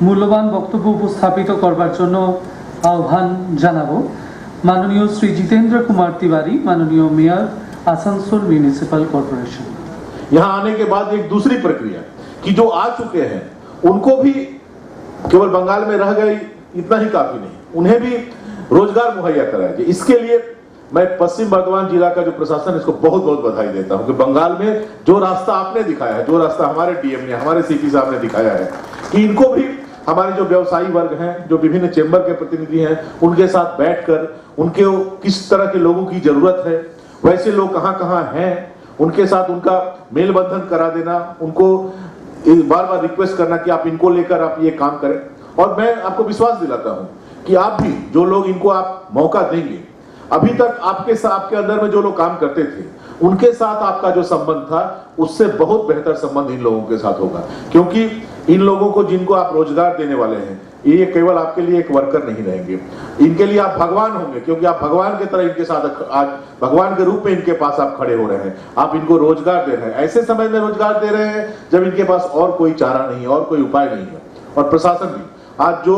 মূল্যবান বক্তব্য উপস্থাপিত করবার জন্য আহ্বান জানাবো माननीय श्री जितेंद्र कुमार तिवारी, माननीय मेयर आसनसोल म्यूनिसिपल कॉर्पोरेशन। यहाँ आने के बाद एक दूसरी प्रक्रिया कि जो आ चुके हैं उनको भी केवल बंगाल में रह गए इतना ही काफी नहीं, उन्हें भी रोजगार मुहैया कराया जाए। इसके लिए मैं पश्चिम बर्धमान जिला का जो प्रशासन है इसको बहुत बहुत बधाई देता हूं कि बंगाल में जो रास्ता आपने दिखाया है, जो रास्ता हमारे डीएम ने, हमारे सीपी साहब ने दिखाया है कि इनको भी हमारे जो व्यवसायी वर्ग हैं, जो विभिन्न चेंबर के प्रतिनिधि हैं, उनके साथ बैठकर उनके किस तरह के लोगों की जरूरत है, वैसे लोग कहां-कहां हैं, उनके साथ उनका मेल बंधन करा देना, उनको बार बार रिक्वेस्ट करना कि आप इनको लेकर आप ये काम करें। और मैं आपको विश्वास दिलाता हूं कि आप भी जो लोग इनको आप मौका देंगे, अभी तक आपके अंदर में जो लोग काम करते थे उनके साथ आपका जो संबंध था उससे बहुत बेहतर संबंध इन लोगों के साथ होगा, क्योंकि इन लोगों को जिनको आप रोजगार देने वाले हैं ये केवल आपके लिए एक वर्कर नहीं रहेंगे, इनके लिए आप भगवान होंगे, क्योंकि आप भगवान की तरह इनके साथ आज भगवान के रूप में इनके पास आप खड़े हो रहे हैं, आप इनको रोजगार दे रहे हैं। ऐसे समय में रोजगार दे रहे हैं जब इनके पास और कोई चारा नहीं है और कोई उपाय नहीं है। और प्रशासन भी आज जो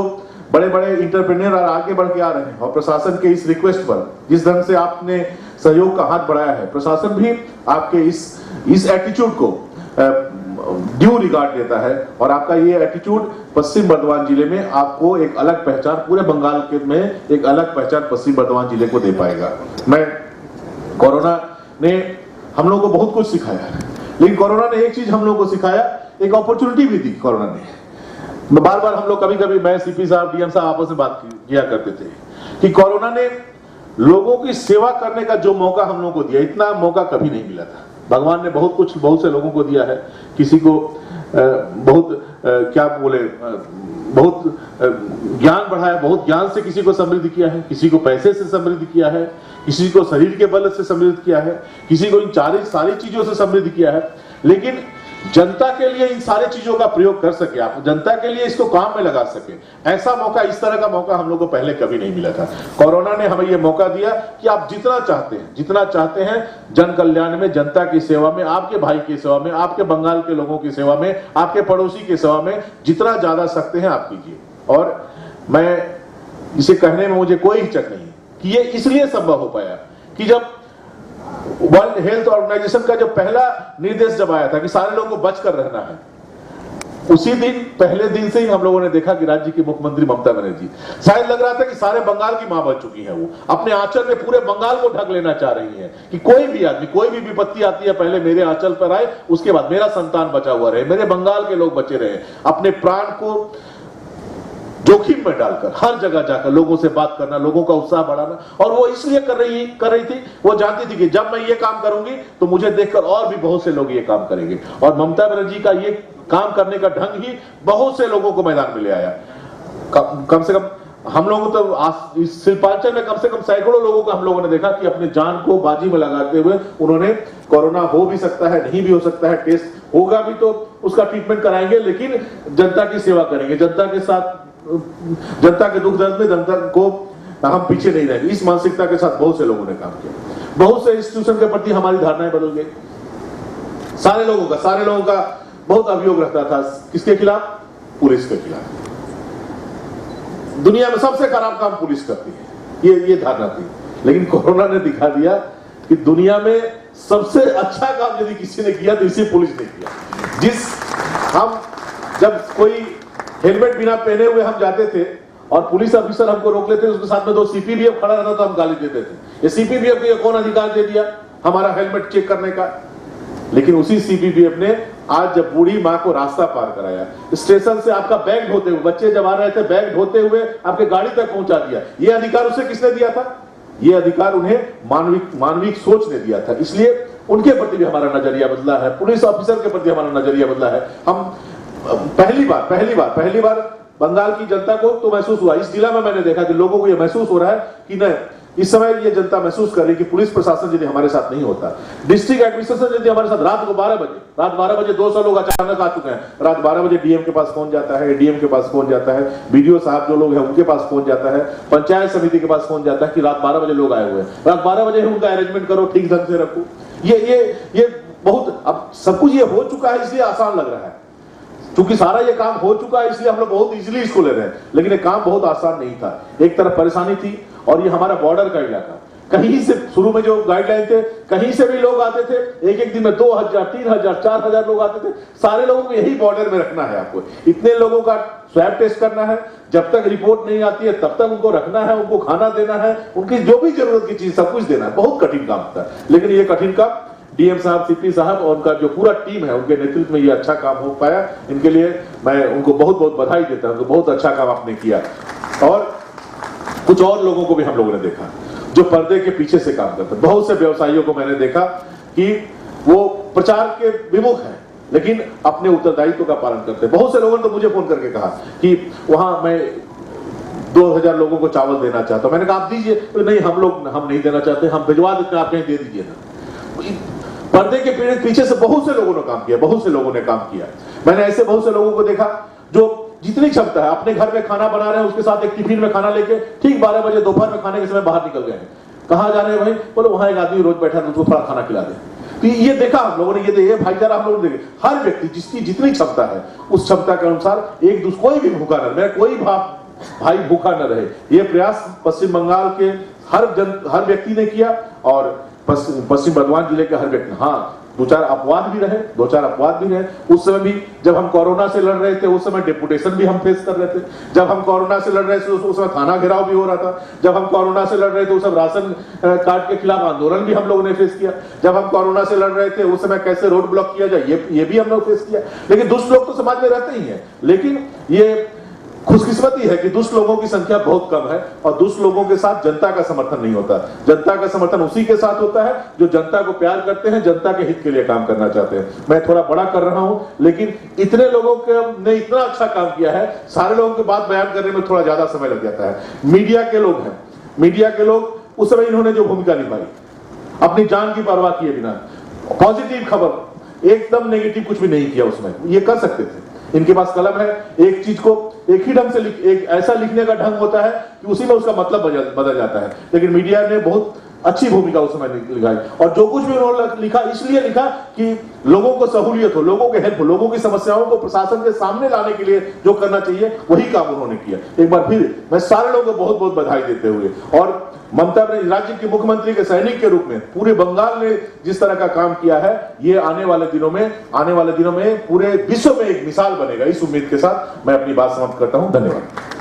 बड़े बड़े इंटरप्रेन्योर आगे बढ़ के आ रहे हैं और प्रशासन के इस रिक्वेस्ट पर जिस ढंग से आपने सहयोग का हाथ बढ़ाया है, प्रशासन भी आपके इस एटीट्यूड को ड्यू रिगार्ड देता है और आपका ये एटीट्यूड पश्चिम बर्धमान जिले में आपको एक अलग पहचान, पूरे बंगाल के में एक अलग पहचान पश्चिम बर्धमान जिले को दे पाएगा। मैं कोरोना ने हम लोगों को बहुत कुछ सिखाया, लेकिन कोरोना ने एक चीज हम लोगों को सिखाया, एक अपॉर्चुनिटी भी दी कोरोना ने। बार बार हम लोग कभी कभी मैं सीपी साहब डीएम साहब आपस में बात किया करते थे कि कोरोना ने लोगों की सेवा करने का जो मौका हम लोगों को दिया, इतना मौका कभी नहीं मिला था। भगवान ने बहुत कुछ बहुत से लोगों को दिया है, किसी को बहुत ज्ञान बढ़ाया, बहुत ज्ञान से किसी को समृद्ध किया है, किसी को पैसे से समृद्ध किया है, किसी को शरीर के बल से समृद्ध किया है, किसी को इन सारी चीजों से समृद्ध किया है। लेकिन जनता के लिए इन सारे चीजों का प्रयोग कर सके, आप जनता के लिए इसको काम में लगा सके, ऐसा मौका, इस तरह का मौका हम लोग को पहले कभी नहीं मिला था। कोरोना ने हमें यह मौका दिया कि आप जितना चाहते हैं जन कल्याण में, जनता की सेवा में, आपके भाई की सेवा में, आपके बंगाल के लोगों की सेवा में, आपके पड़ोसी की सेवा में जितना ज्यादा सकते हैं आप कीजिए। और मैं इसे कहने में मुझे कोई हिचक नहीं कि ये इसलिए संभव हो पाया कि जब वर्ल्ड हेल्थ ऑर्गेनाइजेशन का जो पहला निर्देश जब आया था कि सारे लोगों को बचकर रहना है, उसी दिन पहले दिन से ही हम लोगों ने देखा कि राज्य की मुख्यमंत्री ममता बनर्जी शायद लग रहा था कि सारे बंगाल की मां बन चुकी है, वो अपने आंचल में पूरे बंगाल को ढक लेना चाह रही है कि कोई भी आदमी, कोई भी विपत्ति आती है पहले मेरे आंचल पर आए, उसके बाद मेरा संतान बचा हुआ रहे, मेरे बंगाल के लोग बचे रहे। अपने प्राण को जोखिम में डालकर हर जगह जाकर लोगों से बात करना, लोगों का उत्साह बढ़ाना, और वो इसलिए कर रही थी, वो जानती थी कि जब मैं ये काम करूंगी तो मुझे देखकर और भी बहुत से लोग ये काम करेंगे। और ममता बनर्जी का ये काम करने का ढंग ही बहुत से लोगों को मैदान में ले आया। कम से कम हम लोगों तो इस शिल्पांचल में कम से कम सैकड़ों लोगों को हम लोगों ने देखा कि अपने जान को बाजी में लगाते हुए उन्होंने कोरोना हो भी सकता है, नहीं भी हो सकता है, टेस्ट होगा भी तो उसका ट्रीटमेंट कराएंगे, लेकिन जनता की सेवा करेंगे, जनता के साथ, जनता के दुख दर्द में जनता को हम पीछे नहीं रहेंगे। इस मानसिकता के साथ बहुत से लोगों ने काम किया। बहुत से इंस्टीट्यूशन के प्रति हमारी धारणाएं बदल गई। सारे लोगों का बहुत अभियोग रहता था, किसके खिलाफ? पुलिस के खिलाफ। दुनिया में सबसे खराब काम पुलिस करती है, ये धारणा थी। लेकिन कोरोना ने दिखा दिया कि दुनिया में सबसे अच्छा काम यदि किसी ने किया तो इसी पुलिस ने किया। हम जब कोई हेलमेट बिना पहने हुए हम जाते थे और पुलिस ऑफिसर हमको रोक लेते, उसके साथ में 2 सीपीबीएफ खड़ा रहता तो हम गाली देते थे, ये सीपीबीएफ को कौन अधिकार दे दिया हमारा हेलमेट चेक करने का? लेकिन उसी सीपीबीएफ ने आज जब बूढ़ी मां को रास्ता पार कराया, स्टेशन से आपका बैग ढोते हुए, बच्चे जब आ रहे थे बैग ढोते हुए आपके गाड़ी तक पहुंचा दिया, ये अधिकार उसे किसने दिया था? ये अधिकार उन्हें मानविक सोच ने दिया था। इसलिए उनके प्रति भी हमारा नजरिया बदला है, पुलिस ऑफिसर के प्रति हमारा नजरिया बदला है। हम पहली बार बंगाल की जनता को तो महसूस हुआ, इस जिला में मैंने देखा कि लोगों को यह महसूस हो रहा है कि नहीं, इस समय ये जनता महसूस कर रही कि पुलिस प्रशासन यदि हमारे साथ नहीं होता, डिस्ट्रिक्ट एडमिनिस्ट्रेशन यदि हमारे साथ, रात 12 बजे 200 लोग अचानक आ चुके हैं, रात 12 बजे डीएम के पास फोन जाता है, एडीएम के पास फोन जाता है, बीडीओ साहब जो लोग हैं उनके पास फोन जाता है, पंचायत समिति के पास फोन जाता है कि रात 12 बजे लोग आए हुए हैं, रात 12 बजे उनका अरेंजमेंट करो, ठीक ढंग से रखो। ये बहुत, अब सब कुछ ये हो चुका है इसलिए आसान लग रहा है। क्योंकि सारा ये काम हो चुका है इसलिए हम लोग बहुत इजीली इसको ले रहे हैं, लेकिन ये काम बहुत आसान नहीं था। एक तरफ परेशानी थी और ये हमारा बॉर्डर का इलाका, कहीं से शुरू में जो गाइडलाइन थे कहीं से भी लोग आते थे, एक एक दिन में 2000, 3000, 4000 लोग आते थे। सारे लोगों को यही बॉर्डर में रखना है, आपको इतने लोगों का स्वैब टेस्ट करना है, जब तक रिपोर्ट नहीं आती है तब तक उनको रखना है, उनको खाना देना है, उनकी जो भी जरूरत की चीज सब कुछ देना है। बहुत कठिन काम था, लेकिन ये कठिन काम डीएम साहब, सीपी साहब और उनका जो पूरा टीम है उनके नेतृत्व में ये अच्छा काम हो पाया। इनके लिए मैं उनको बहुत बहुत बधाई देता हूं, बहुत अच्छा काम आपने किया। और कुछ और लोगों को भी हम लोगों ने देखा जो पर्दे के पीछे से काम करते हैं। बहुत से व्यवसायियों को मैंने देखा कि वो प्रचार के विमुख हैं लेकिन अपने उत्तरदायित्व का पालन करते हैं। बहुत से लोगों ने तो मुझे फोन करके कहा कि वहां मैं 2000 लोगों को चावल देना चाहता हूं। मैंने कहा आप दीजिए। तो नहीं, हम नहीं देना चाहते, हम भिजवा देते हैं, आप कहीं दे दीजिए ना। पर्दे के पीछे से बहुत से लोगों ने काम किया, बहुत से लोगों ने काम किया। मैंने ऐसे बहुत से लोगों को देखा जो जितनी क्षमता है अपने घर में खाना बना रहे हैं, उसके साथ एक टिफिन में खाना लेके ठीक 12 बजे दोपहर में खाने के समय बाहर निकल गए हैं। कहां जा रहे हैं भाई? बोले वहां एक आदमी रोज बैठा है, उसको थोड़ा खाना खिला दे। तो ये देखा हम लोगों ने, ये भाईचारा हम लोगों ने देखा। हर व्यक्ति जिसकी जितनी क्षमता है उस क्षमता के अनुसार एक दूसरे, कोई भी भूखा न रहे, कोई भाई भूखा न रहे, ये प्रयास पश्चिम बंगाल के हर व्यक्ति ने किया और पश्चिम बर्धमान जिले के हर व्यक्ति। हाँ, दो चार अपवाद भी रहे। उस समय भी जब हम कोरोना से लड़ रहे थे उस समय डेपुटेशन भी हम फेस कर रहे थे। जब हम कोरोना से लड़ रहे थे उस समय थाना घेराव भी हो रहा था। जब हम कोरोना से लड़ रहे थे उस समय राशन कार्ड के खिलाफ आंदोलन भी हम लोगों ने फेस किया। जब हम कोरोना से लड़ रहे थे उस समय कैसे रोड ब्लॉक किया जाए ये भी हम लोग फेस किया। लेकिन दुष्ट लोग तो समाज में रहते ही हैं, लेकिन ये खुशकिस्मती है कि दुष्ट लोगों की संख्या बहुत कम है और दुष्ट लोगों के साथ जनता का समर्थन नहीं होता। जनता का समर्थन उसी के साथ होता है जो जनता को प्यार करते हैं, जनता के हित के लिए काम करना चाहते हैं। मैं थोड़ा बड़ा कर रहा हूं, लेकिन इतने लोगों ने इतना अच्छा काम किया है, सारे लोगों की बात बयान करने में थोड़ा ज्यादा समय लग जाता है। मीडिया के लोग हैं, मीडिया के लोग उस समय इन्होंने जो भूमिका निभाई, अपनी जान की परवाह किए बिना पॉजिटिव खबर, एकदम नेगेटिव कुछ भी नहीं किया उसमें, ये कर सकते थे। इनके पास कलम है, एक चीज को एक ही ढंग से एक ऐसा लिखने का ढंग होता है कि उसी में उसका मतलब बदल जाता है। लेकिन मीडिया ने बहुत अच्छी भूमिका उस समय निभाई और जो कुछ भी उन्होंने लिखा इसलिए लिखा कि लोगों को सहूलियत हो, लोगों के हेल्प हो, लोगों की समस्याओं को प्रशासन के सामने लाने के लिए जो करना चाहिए वही काम उन्होंने किया। एक बार फिर मैं सारे लोगों को बहुत बहुत बधाई देते हुए, और ममता बनर्जी राज्य के मुख्यमंत्री के सैनिक के रूप में पूरे बंगाल ने जिस तरह का काम किया है, ये आने वाले दिनों में पूरे विश्व में एक मिसाल बनेगा। इस उम्मीद के साथ मैं अपनी बात समाप्त करता हूं। धन्यवाद।